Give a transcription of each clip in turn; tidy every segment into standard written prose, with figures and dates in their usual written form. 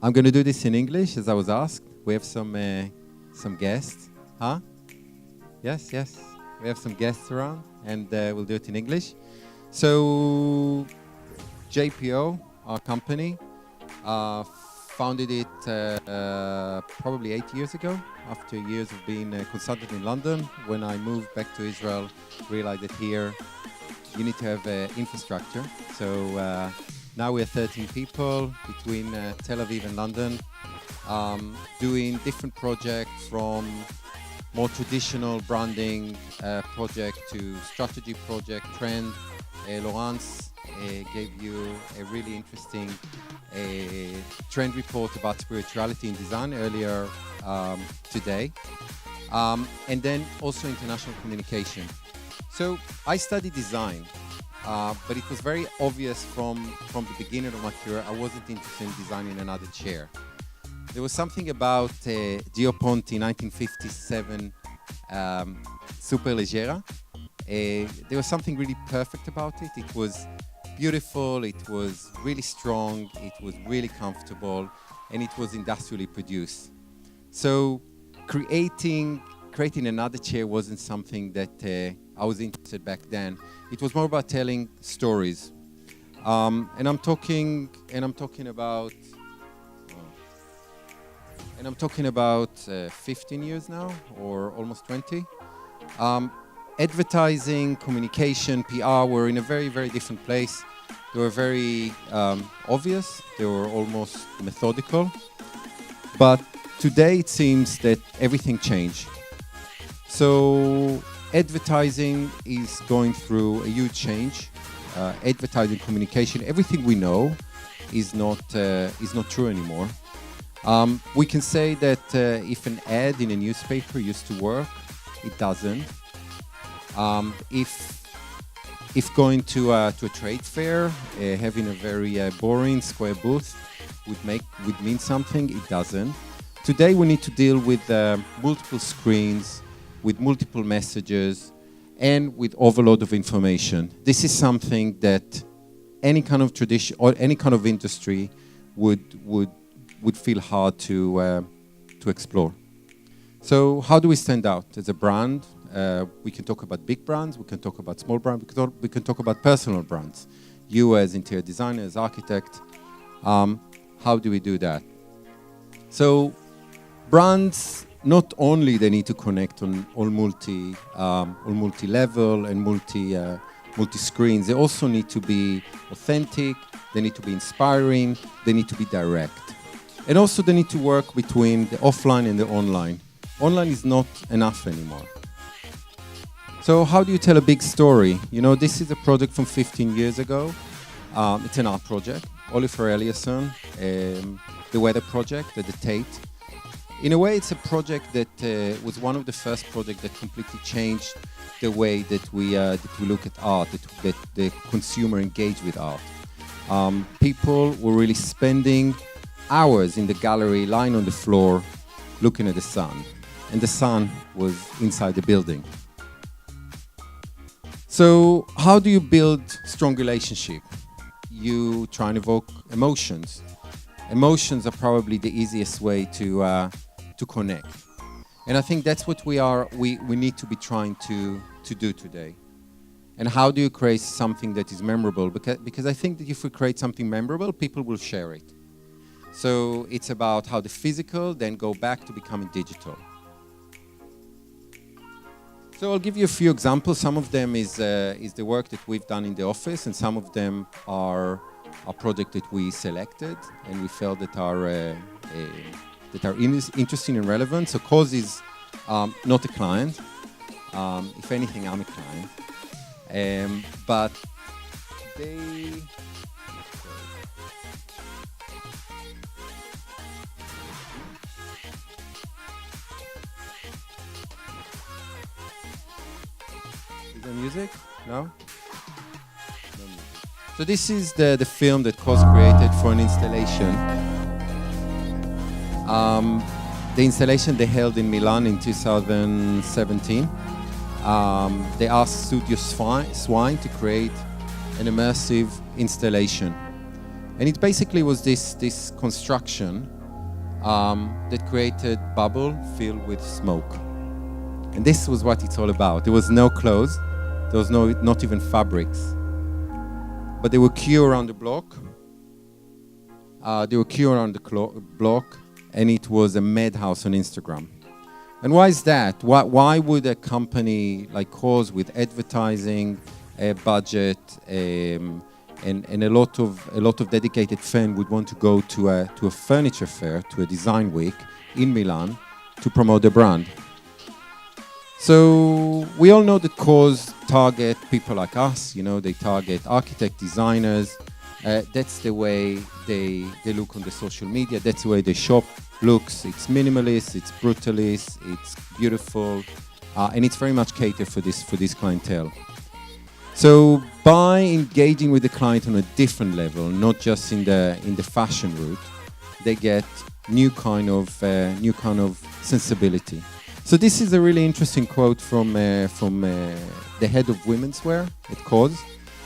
I'm going to do this in English, as I was asked. We have some guests. Huh? Yes. We have some guests around, and we'll do it in English. So, JPO, our company, founded it probably 8 years ago, after years of being a consultant in London. When I moved back to Israel, realized that here you need to have infrastructure. So now we're 13 people between Tel Aviv and London, doing different projects from more traditional branding project to strategy project, trend. Laurence gave you a really interesting trend report about spirituality in design earlier today. And then also international communication. So I studied design, but it was very obvious from the beginning of my career I wasn't interested in designing another chair. There was something about Gio Ponti 1957 Superleggera. There was something really perfect about it. It was beautiful, it was really strong, it was really comfortable, and it was industrially produced. So creating another chair wasn't something that I was interested back then. It was more about telling stories. And I'm talking about 15 years now, or almost 20. Advertising, communication, PR were in a very, very different place. They were very obvious. They were almost methodical. But today it seems that everything changed. So advertising is going through a huge change. Advertising, communication, everything we know is not true anymore. We can say that if an ad in a newspaper used to work, it doesn't. If going to a trade fair, having a very boring square booth would mean something, it doesn't. Today we need to deal with multiple screens, with multiple messages, and with overload of information. This is something that any kind of tradition or any kind of industry would feel hard to explore. So how do we stand out as a brand? We can talk about big brands, we can talk about small brands, we can talk about personal brands. You as interior designer, as architect, how do we do that? So brands, not only they need to connect on multi-level and multi-screens, they also need to be authentic, they need to be inspiring, they need to be direct. And also they need to work between the offline and the online. Online is not enough anymore. So how do you tell a big story? You know, this is a project from 15 years ago. It's an art project. Oliver Eliasson, the weather project at the Tate. In a way, it's a project that was one of the first projects that completely changed the way that we look at art, that the consumer engage with art. People were really spending hours in the gallery, lying on the floor, looking at the sun. And the sun was inside the building. So how do you build strong relationship? You try and evoke emotions. Emotions are probably the easiest way to connect. And I think that's what we need to be trying to do today. And how do you create something that is memorable? Because I think that if we create something memorable, people will share it. So it's about how the physical then go back to becoming digital. So I'll give you a few examples. Some of them is the work that we've done in the office, and some of them are a project that we selected and we felt that are interesting and relevant. So Cause is not a client. If anything, I'm a client. But they... Is there music? No? No music. So this is the film that Cause created for an installation. The installation they held in Milan in 2017. They asked Studio Swine to create an immersive installation. And it basically was this construction that created bubble filled with smoke. And this was what it's all about. There was no clothes, there was not even fabrics. But they were queue around the block. Block, and it was a madhouse on Instagram. And why is that? Why would a company like Cause, with advertising, a budget, and a lot of dedicated fans, would want to go to a furniture fair, to a design week in Milan, to promote the brand? So we all know that Cause target people like us. They target architect, designers. That's the way they look on the social media. That's the way they shop. It's minimalist, it's brutalist, it's beautiful, and it's very much catered for this clientele. So by engaging with the client on a different level, not just in the fashion route, they get new kind of sensibility. So this is a really interesting quote from the head of women's wear at Cause.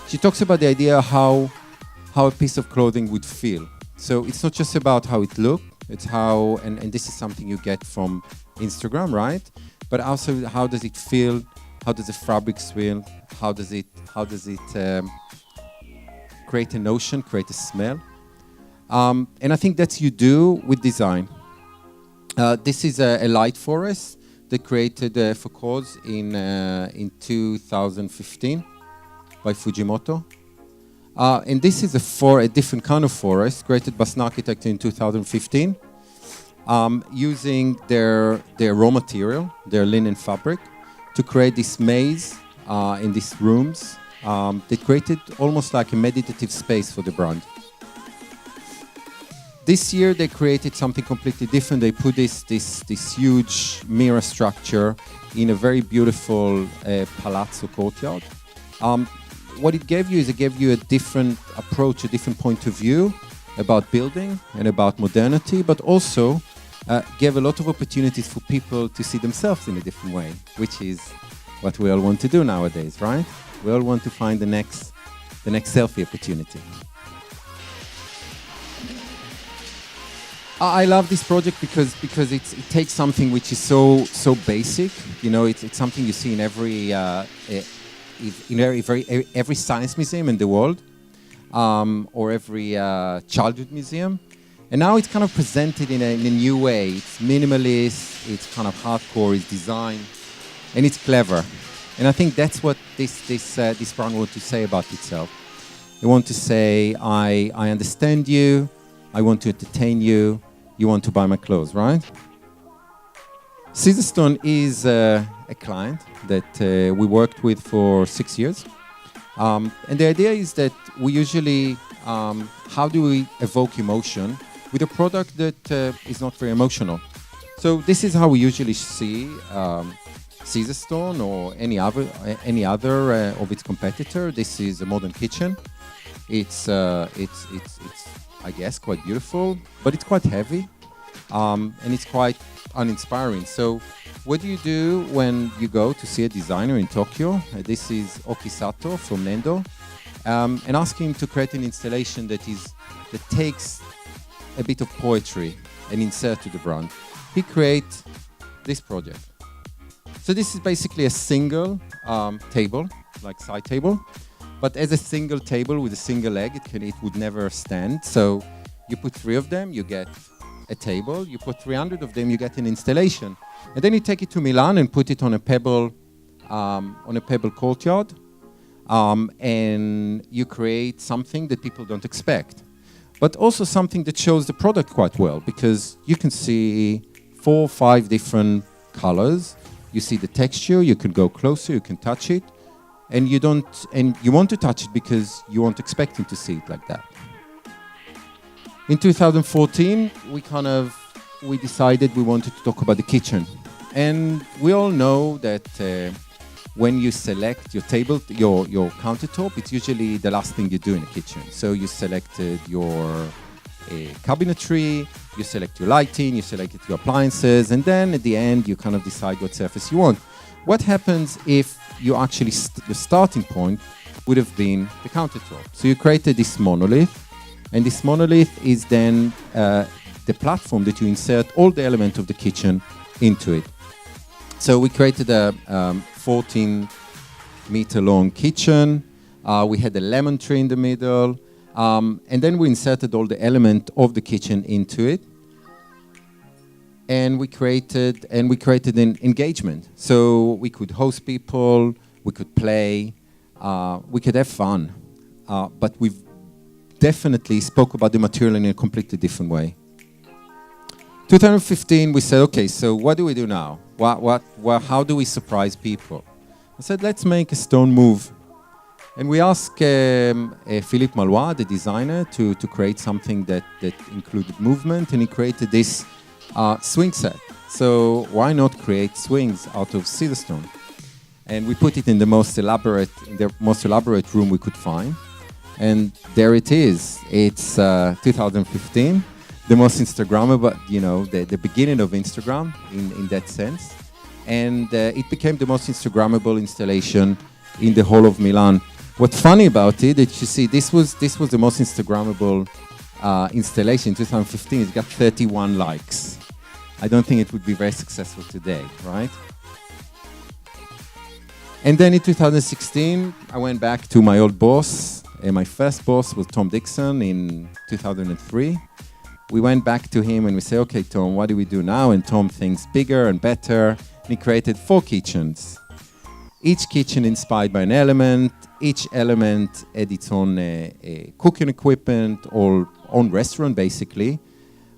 She talks about the idea how a piece of clothing would feel. So it's not just about how it looks, it's how, and this is something you get from Instagram, right? But also, how does it feel? How does the fabrics feel? How does it create a notion, create a smell? And I think that's you do with design. This is a light forest that created for Cause in 2015 by Fujimoto. And this is a different kind of forest created by an architect in 2015, using their raw material, their linen fabric, to create this maze in these rooms. They created almost like a meditative space for the brand. This year they created something completely different. They put this huge mirror structure in a very beautiful palazzo courtyard. What it gave you a different approach, a different point of view about building and about modernity, but also gave a lot of opportunities for people to see themselves in a different way, which is what we all want to do nowadays, right? We all want to find the next selfie opportunity. I love this project because it takes something which is so basic. It's something you see in every science museum in the world, or every childhood museum, and now it's kind of presented in a new way. It's minimalist, it's kind of hardcore, it's design, and it's clever. And I think that's what this brand wants to say about itself. They want to say, I understand you, I want to entertain you, you want to buy my clothes, right? Caesarstone is a client that we worked with for 6 years. And the idea is that we usually, how do we evoke emotion with a product that is not very emotional? So this is how we usually see Caesarstone or any other of its competitor. This is a modern kitchen. It's I guess quite beautiful, but it's quite heavy, and it's quite uninspiring. So what do you do when you go to see a designer in Tokyo? This is Okisato from Nendo, and ask him to create an installation that takes a bit of poetry and insert to the brand. He creates this project. So this is basically a single table, like side table, but as a single table with a single leg, it would never stand. So you put 3 of them, you get a table. You put 300 of them, you get an installation. And then you take it to Milan and put it on a pebble courtyard, and you create something that people don't expect, but also something that shows the product quite well, because you can see 4 or 5 different colors. You see the texture. You can go closer. You can touch it. And you want to touch it because you weren't expecting to see it like that. In 2014, we decided we wanted to talk about the kitchen. And we all know that when you select your table, your countertop, it's usually the last thing you do in a kitchen. So you selected your cabinetry, you select your lighting, you select your appliances, and then at the end, you kind of decide what surface you want. What happens if you actually the starting point would have been the countertop? So you created this monolith, and this monolith is then the platform that you insert all the elements of the kitchen into it. So we created a 14-meter long kitchen. We had a lemon tree in the middle. And then we inserted all the elements of the kitchen into it. And we created an engagement. So we could host people, we could play, we could have fun. But we definitely spoke about the material in a completely different way. 2015, we said, okay, so what do we do now? How do we surprise people? I said, let's make a stone move. And we asked Philippe Malois, the designer, to create something that included movement, and he created this swing set. So why not create swings out of cedar stone? And we put it in the most elaborate room we could find. And there it is. It's 2015, the most Instagrammable, the beginning of Instagram in that sense. And it became the most Instagrammable installation in the whole of Milan. What's funny about it, that you see, this was the most Instagrammable installation in 2015. It got 31 likes. I don't think it would be very successful today, right? And then in 2016, I went back to my old boss. My first boss was Tom Dixon in 2003. We went back to him and we said, okay, Tom, what do we do now? And Tom thinks bigger and better. And he created 4 kitchens. Each kitchen inspired by an element. Each element had its own cooking equipment or own restaurant, basically,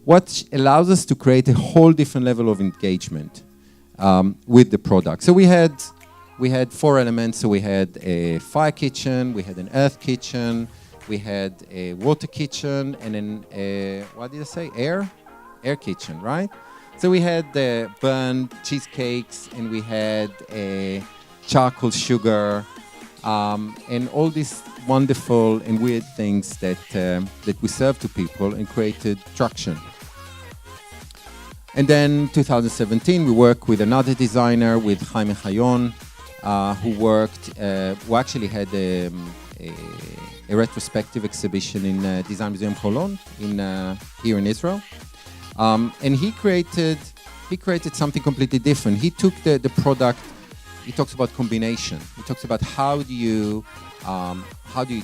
what allows us to create a whole different level of engagement with the product. So we had 4 elements. So we had a fire kitchen, we had an earth kitchen, we had a water kitchen, and then what did I say? Air kitchen, right? So we had the burnt cheesecakes, and we had a charcoal sugar, and all these wonderful and weird things that we serve to people and created traction. And then 2017, we worked with another designer, with Jaime Hayon, who actually had a retrospective exhibition in Design Museum Holon here in Israel. And he created something completely different. He took the product. He talks about combination. He talks about how do you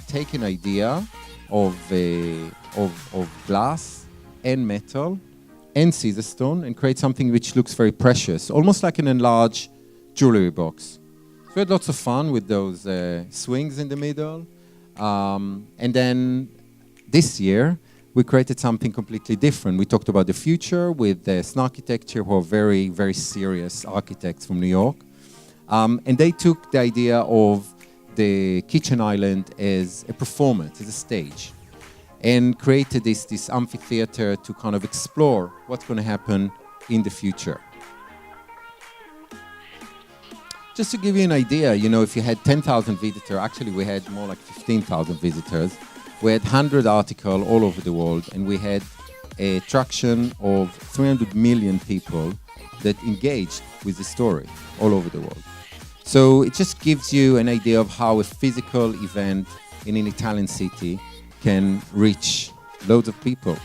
take an idea of glass and metal and cedar stone and create something which looks very precious, almost like an enlarged jewelry box. So we had lots of fun with those swings in the middle. And then this year, we created something completely different. We talked about the future with Sn Architecture, who are very, very serious architects from New York. And they took the idea of the kitchen island as a performance, as a stage, and created this amphitheater to kind of explore what's going to happen in the future. Just to give you an idea, if you had 10,000 visitors, actually we had more like 15,000 visitors. We had 100 articles all over the world, and we had a traction of 300 million people that engaged with the story all over the world. So it just gives you an idea of how a physical event in an Italian city can reach loads of people.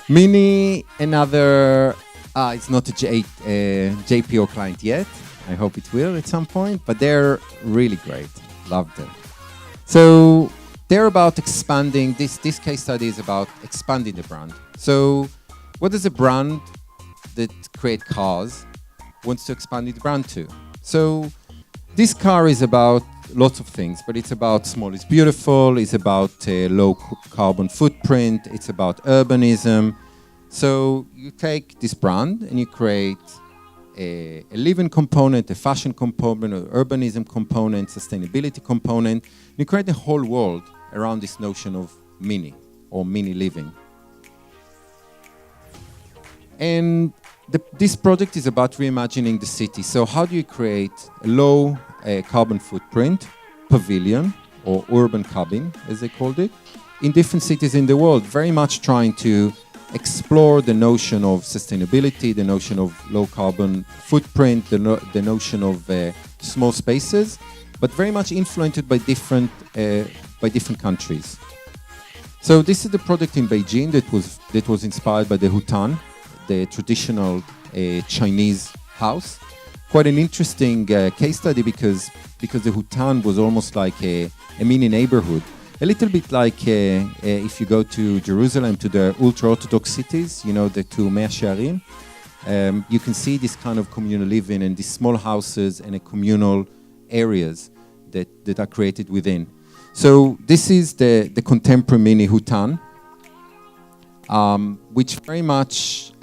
Mini, another, it's not a JPO client yet. I hope it will at some point, but they're really great. Love them. So they're about expanding, this case study is about expanding the brand. So what does a brand that create cars wants to expand its brand to? So this car is about lots of things, but it's about small is beautiful, it's about low carbon footprint, it's about urbanism. So you take this brand and you create a living component, a fashion component, an urbanism component, sustainability component. You create a whole world around this notion of mini or mini living. And this project is about reimagining the city. So how do you create a low carbon footprint pavilion or urban cabin, as they called it, in different cities in the world, very much trying to explore the notion of sustainability, the notion of low carbon footprint, the notion of small spaces, but very much influenced by different countries. So this is the project in Beijing that was inspired by the hutan, the traditional Chinese house. Quite an interesting case study because the hutan was almost like a mini neighborhood. A little bit like if you go to Jerusalem, to the ultra-Orthodox cities, you know, the two Mea Shearim, you can see this kind of communal living and these small houses and communal areas that are created within. So this is the contemporary mini hutan, which very much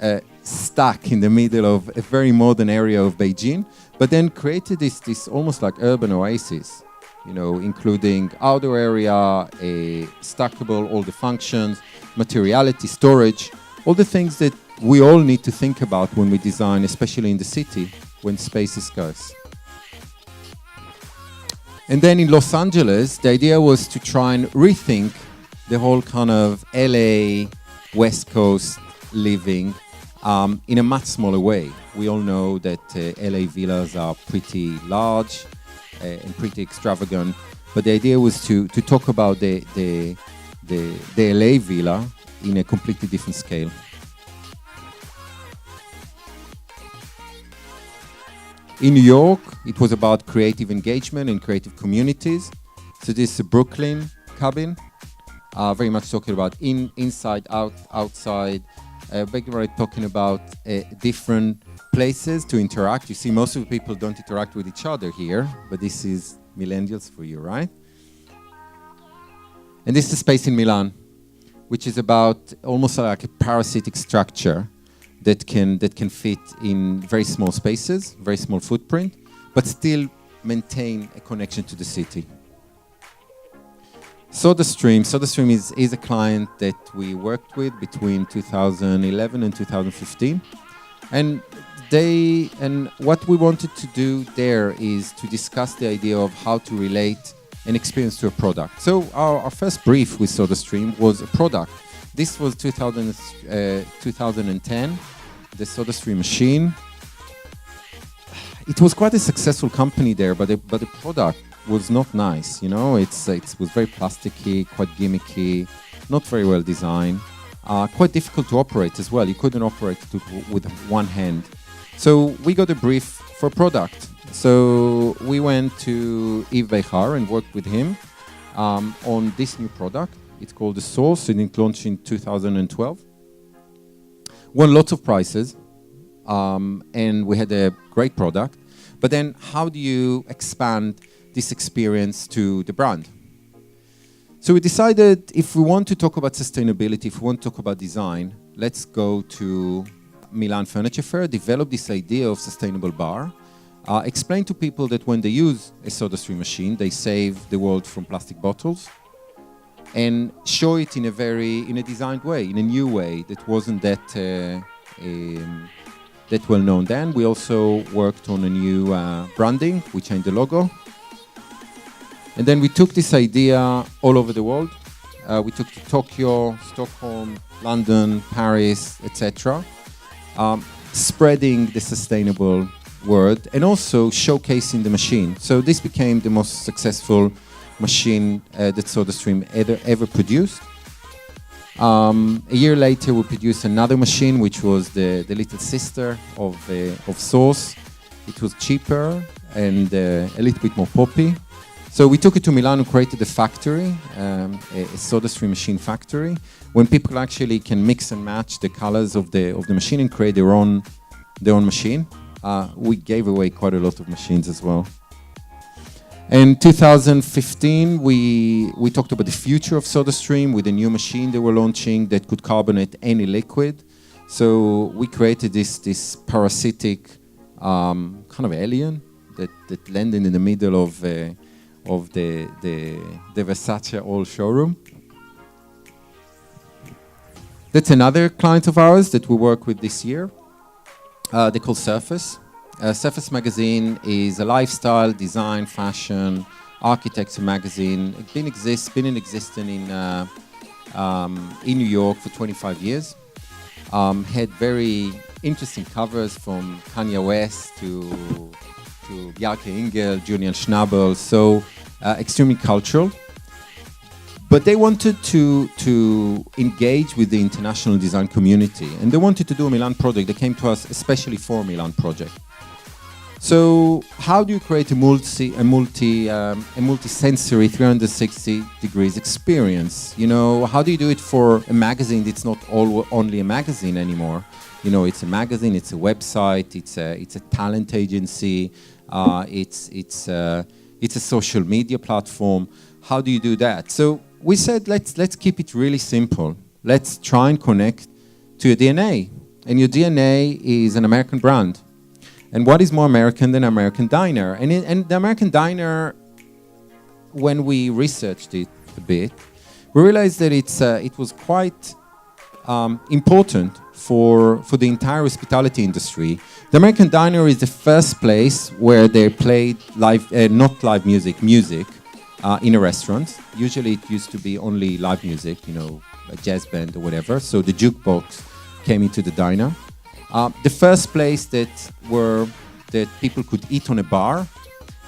stuck in the middle of a very modern area of Beijing, but then created this almost like urban oasis, you know, including outdoor area, a stackable, all the functions, materiality, storage, all the things that we all need to think about when we design, especially in the city, when space is scarce. And then in Los Angeles, the idea was to try and rethink the whole kind of LA West Coast living in a much smaller way. We all know that LA villas are pretty large and pretty extravagant, but the idea was to talk about the LA villa in a completely different scale. In New York, it was about creative engagement and creative communities. So this is a Brooklyn cabin, very much talking about inside, outside, very talking about different places to interact. You see, most of the people don't interact with each other here, but this is millennials for you, right? And this is a space in Milan, which is about almost like a parasitic structure that can fit in very small spaces, very small footprint, but still maintain a connection to the city. SodaStream is a client that we worked with between 2011 and 2015, and what we wanted to do there is to discuss the idea of how to relate an experience to a product. So our first brief with SodaStream was a product. This was 2010, the SodaStream machine. It was quite a successful company there, but the product was not nice. You know, it was very plasticky, quite gimmicky, not very well designed, quite difficult to operate as well. You couldn't operate it with one hand. So we got a brief for a product. So we went to Yves Behar and worked with him on this new product. It's called the Source, and it launched in 2012. Won lots of prizes, and we had a great product. But then how do you expand this experience to the brand? So we decided if we want to talk about sustainability, if we want to talk about design, let's go to Milan Furniture Fair, develop this idea of sustainable bar, explain to people that when they use a SodaStream machine, they save the world from plastic bottles, and show it in a designed way, in a new way that wasn't that well known then. We also worked on a new branding. We changed the logo. And then we took this idea all over the world. We took to Tokyo, Stockholm, London, Paris, etc. Spreading the sustainable word and also showcasing the machine. So this became the most successful machine that SodaStream ever produced. A year later, we produced another machine, which was the little sister of Source. It was cheaper and a little bit more poppy. So we took it to Milan and created a factory, a SodaStream machine factory, when people actually can mix and match the colors of the machine and create their own machine. We gave away quite a lot of machines as well. In 2015, we talked about the future of SodaStream with a new machine they were launching that could carbonate any liquid. So we created this parasitic kind of alien that landed in the middle of the Versace old showroom. That's another client of ours that we work with this year. They call Surface. Surface magazine is a lifestyle, design, fashion, architecture magazine. It's been in existence in New York for 25 years. Had very interesting covers from Kanye West to Bjarke Ingel, Julian Schnabel, so extremely cultural. But they wanted to engage with the international design community, and they wanted to do a Milan project. They came to us especially for a Milan project. So how do you create a multi-sensory 360 degrees experience? You know, how do you do it for a magazine that's not only a magazine anymore? You know, it's a magazine, it's a website, it's a talent agency, it's a social media platform. How do you do that? So we said, let's keep it really simple. Let's try and connect to your DNA. And your DNA is an American brand. And what is more American than American Diner? And the American Diner, when we researched it a bit, we realized that it was quite important for the entire hospitality industry. The American Diner is the first place where they played live, not live music, in a restaurant. Usually it used to be only live music, you know, a jazz band or whatever. So the jukebox came into the diner. The first place that people could eat on a bar,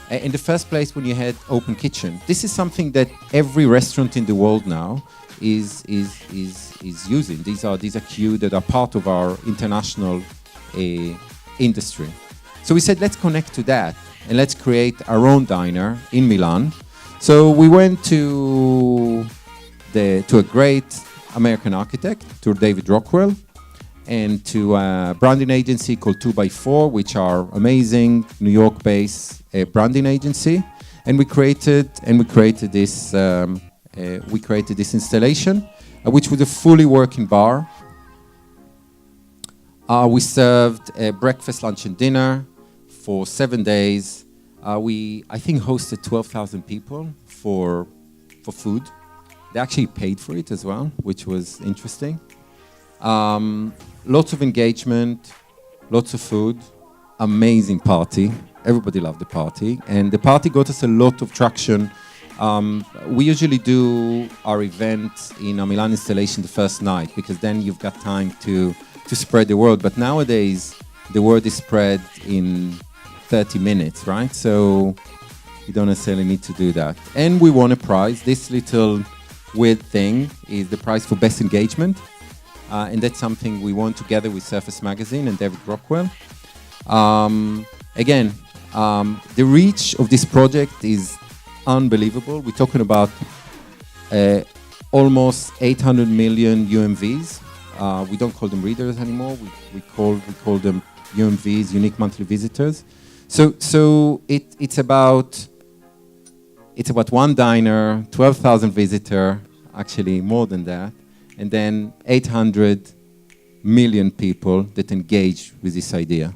in the first place when you had open kitchen. This is something that every restaurant in the world now is using. These are cues that are part of our international industry. So we said, let's connect to that and let's create our own diner in Milan. So we went to a great American architect, to David Rockwell, and to a branding agency called 2x4, which are amazing New York-based branding agency, and we created this installation, which was a fully working bar. We served breakfast, lunch, and dinner for 7 days. I think hosted 12,000 people for food. They actually paid for it as well, which was interesting. Lots of engagement, lots of food, amazing party. Everybody loved the party, and the party got us a lot of traction. We usually do our event in a Milan installation the first night, because then you've got time to spread the word. But nowadays, the word is spread in 30 minutes, right? So you don't necessarily need to do that. And we won a prize. This little weird thing is the prize for best engagement. And that's something we won together with Surface Magazine and David Rockwell. Again, the reach of this project is unbelievable. We're talking about almost 800 million UMVs. We don't call them readers anymore. We call them UMVs, unique monthly visitors. So it's about one diner, 12,000 visitors, actually more than that, and then 800 million people that engage with this idea.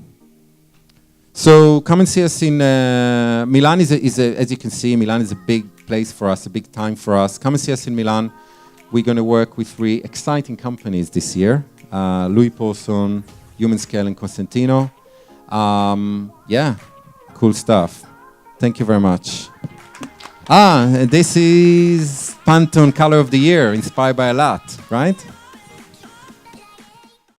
So come and see us in Milan. Is as you can see, Milan is a big place for us, a big time for us. Come and see us in Milan. We're going to work with 3 exciting companies this year: Louis Paulson, Human Scale, and Constantino. Yeah, cool stuff. Thank you very much. This is Pantone Color of the Year, inspired by a lot, right?